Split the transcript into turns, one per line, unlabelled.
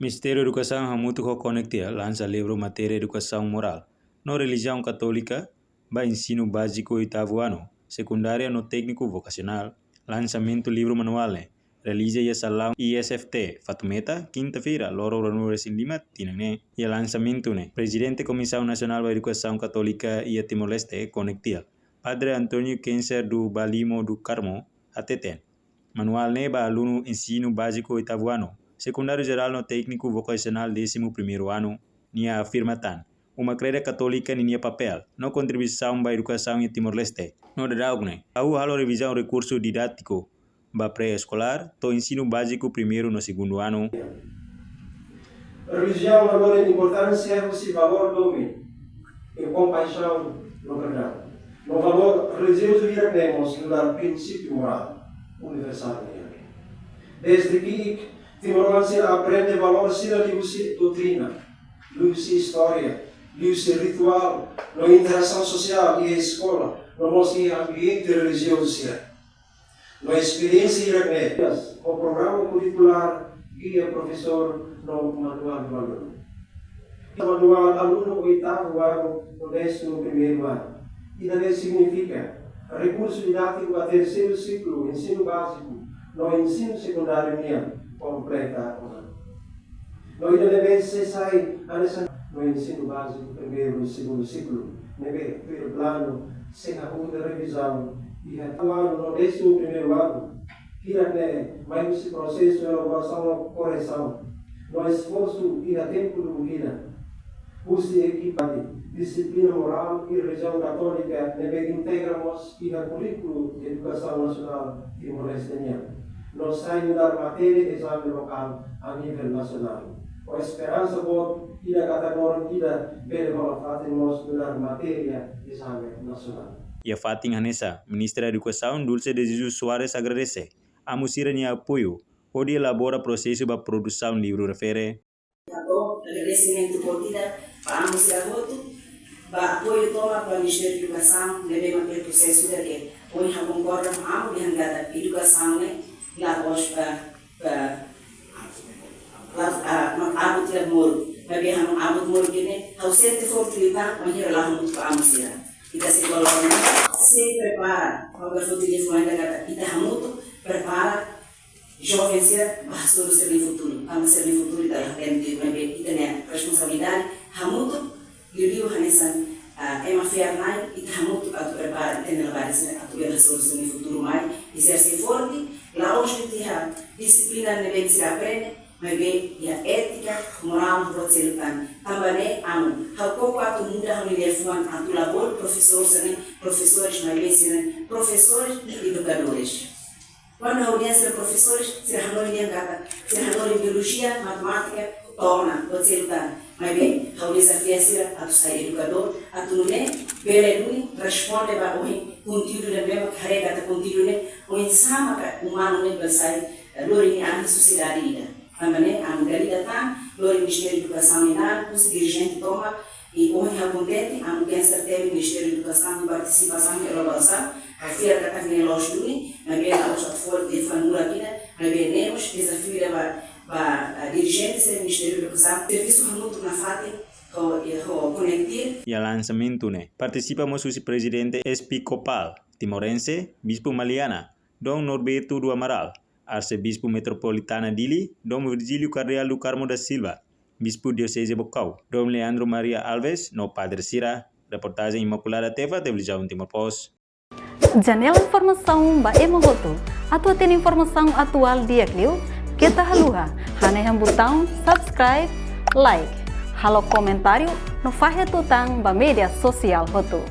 Ministério da Educação Hamutu Conectia lança livro Matéria Educação Moral. No religião católica, ba ensino básico oitavo ano, secundária no técnico vocacional, lançamento livro manual, Relígia e Salão ISFT, Fatumeta, quinta-feira, Loro Ranures em Lima, Tinane, e lançamento, Presidente Comissão Nacional da Educação Católica e Timor-Leste, Conectia, Padre Antônio Kenser do Balimo do Carmo, Ateten. Manual ba aluno ensino básico oitavo ano, secundário geral no técnico vocacional 11º ano, nia afirmatan. Uma creia católica nia papel, no contribuição para a educação em Timor-Leste. No dadagne, au halo revisão recurso didático, ba pré-escolar, to ensino básico primeiro no segundo ano.
A religião agora é importância esse valor do homem, e compaixão no perdão. No valor religioso iremos no princípio moral universal. Desde que Timor-Leste aprende valor sila liusi doutrina, liusi história, liusi ritual, no interação social e escola, no nosso ambiente religioso. Na experiência iraniana, o programa curricular guia professor no manual do aluno. O manual aluno oitavo ano, no 11º ano. E também significa recurso didático a terceiro ciclo, ensino básico, no ensino secundário completa o ano. No ainda se sai no ensino básico, primeiro e segundo ciclo, pelo plano, sem a revisão, e atuando no 11º ano, mais esse processo de elaboração e correção, no esforço e a tempo do vida, uso de equipamento, disciplina moral e religião católica, integramos e a currículo de educação nacional timor-leste. Nós saímos da matéria de exame local a nível nacional. A esperança boa e a categoria e a bela na matéria de exame nacional.
E a Fatin Hanessa, Ministra da Educação, Dulce de Jesus Soares, agradece a Musira de apoio, onde elabora processo para produção livro refere.
Agradecimento por vida para a Musira Voto, para apoio toma para o Ministério da Educação, levei aquele processo de hoje eu concordo com a mulher da educação, lá hoje para a de moro, mas bem a de moro que ao ser de fortuna, mas lá muito para a Musira. E da se coloca, se prepara para o garoto de fome da gata, e da muito prepara jovens para ser no futuro, para ser no futuro da gente e tem responsabilidade, muito Liu Hanesan é uma fiarnai e está muito a preparar tem várias a tu ver solução no futuro mais e ser forte lá hoje tem a disciplina ne bem se aprende mas bem e a ética moral pode ser também amo how pouco a tu muda a universo a tu labor professores mais bem professores e educadores. Quando a audiência de professores se em biologia, matemática, torna pode ser mas bem, a desafio é a tu ser educador, a tu não responde para o conteúdo da mesma carrega da conteúdo o ensama que o humano vai sair lori a sociedade também a mulher tá lori Ministério da Educação e os dirigente toma e hoje a contente a mulher certeza Ministério da Educação de participação e elaboração a feira da tecnologia mas bem a outra forte de família aqui mas bem nemos desafio para dirigentes do Ministério da Educação, serviço muito na FATE, conectir.
E a lançamento, participamos o presidente episcopal timorense, Bispo Maliana, Dom Norberto do Amaral, Arcebispo Metropolitana Dili, Dom Virgílio Cardeal do Carmo da Silva, Bispo Diocese Bocau, Dom Leandro Maria Alves, no Padre Sira, reportagem Imaculada Teva, televisão Timor Post.
Janela informação ba Emogoto, atua tem informação atual dia Clio, kita haluha, haneham botão subscribe, like, halo comentário, no fahe tutang ba media sosial hotu.